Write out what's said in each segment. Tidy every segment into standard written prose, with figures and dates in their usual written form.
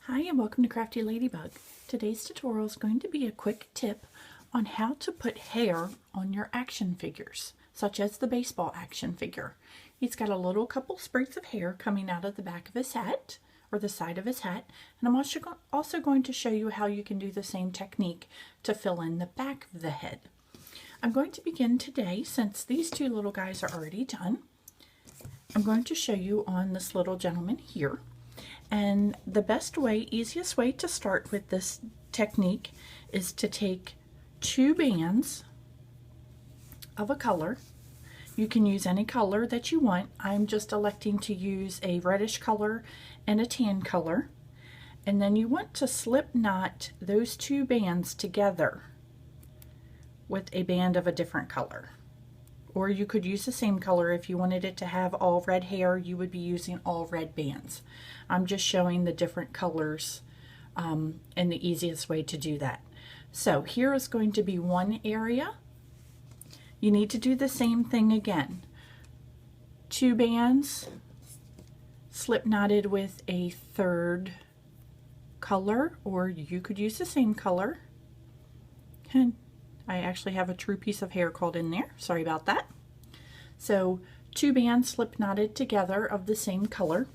Hi and welcome to Crafty Ladybug. Today's tutorial is going to be a quick tip on how to put hair on your action figures, such as the baseball action figure. He's got a little couple sprigs of hair coming out of the back of his hat, or the side of his hat, and I'm also going to show you how you can do the same technique to fill in the back of the head. I'm going to begin today, since these two little guys are already done. I'm going to show you on this little gentleman here. And the best way, easiest way to start with this technique is to take two bands of a color. You can use any color that you want. I'm just electing to use a reddish color and a tan color. And then you want to slip knot those two bands together with a band of a different color. Or you could use the same color. If you wanted it to have all red hair, you would be using all red bands. I'm just showing the different colors and the easiest way to do that. So here is going to be one area. You need to do the same thing again. Two bands slip knotted with a third color, or you could use the same color. And I actually have a true piece of hair caught in there. Sorry about that. So two bands slip knotted together of the same color.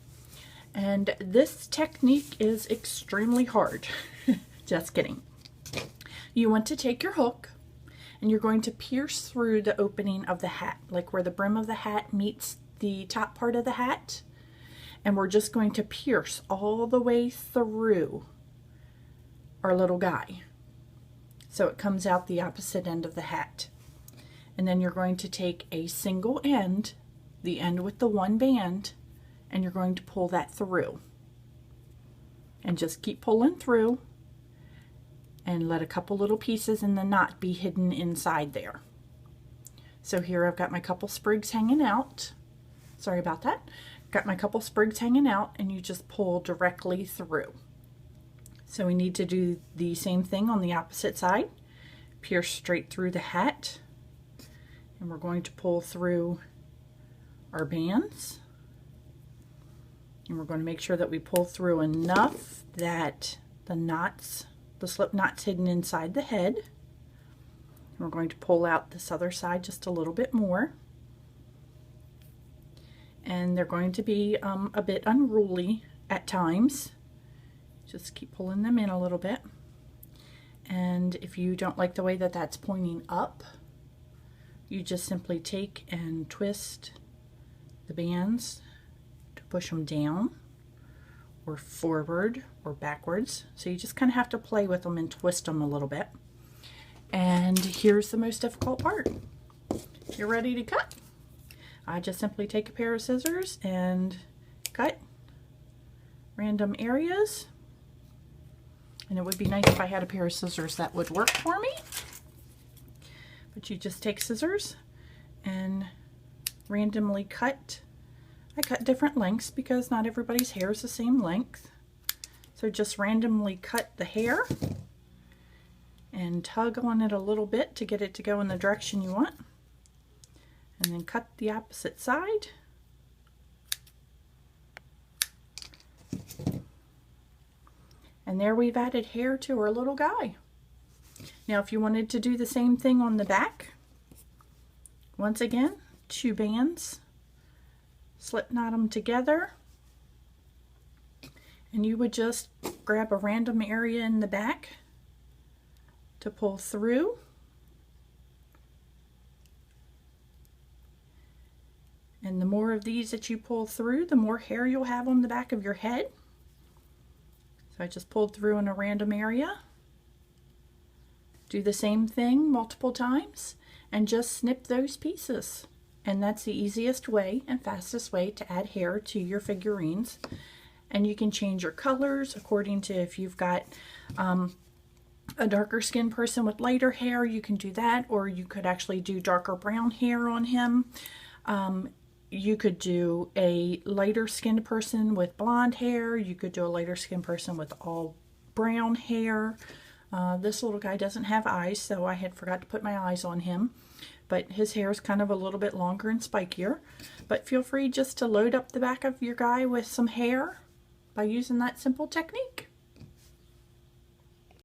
And this technique is extremely hard. Just kidding. You want to take your hook and you're going to pierce through the opening of the hat, like where the brim of the hat meets the top part of the hat. And we're just going to pierce all the way through our little guy, so it comes out the opposite end of the hat. And then you're going to take a single end, the end with the one band, and you're going to pull that through. And just keep pulling through and let a couple little pieces in the knot be hidden inside there. So here I've got my couple sprigs hanging out. Sorry about that. Got my couple sprigs hanging out, and you just pull directly through. So we need to do the same thing on the opposite side. Pierce straight through the hat, and we're going to pull through our bands. And we're going to make sure that we pull through enough that the slip knots hidden inside the head. And we're going to pull out this other side just a little bit more. And they're going to be a bit unruly at times. Just keep pulling them in a little bit. And if you don't like the way that that's pointing up, you just simply take and twist the bands to push them down or forward or backwards. So you just kind of have to play with them and twist them a little bit. And here's the most difficult part. You're ready to cut. I just simply take a pair of scissors and cut random areas. And it would be nice if I had a pair of scissors that would work for me. But you just take scissors and randomly cut. I cut different lengths because not everybody's hair is the same length. So just randomly cut the hair and tug on it a little bit to get it to go in the direction you want. And then cut the opposite side. And there we've added hair to our little guy. Now if you wanted to do the same thing on the back, once again, two bands, slip knot them together, and you would just grab a random area in the back to pull through. And the more of these that you pull through, the more hair you'll have on the back of your head. So I just pulled through in a random area. Do the same thing multiple times and just snip those pieces. And that's the easiest way and fastest way to add hair to your figurines. And you can change your colors according to if you've got a darker skinned person with lighter hair, you can do that, or you could actually do darker brown hair on him. You could do a lighter skinned person with blonde hair. You could do a lighter skinned person with all brown hair. This little guy doesn't have eyes, so I had forgot to put my eyes on him. But his hair is kind of a little bit longer and spikier. But feel free just to load up the back of your guy with some hair by using that simple technique.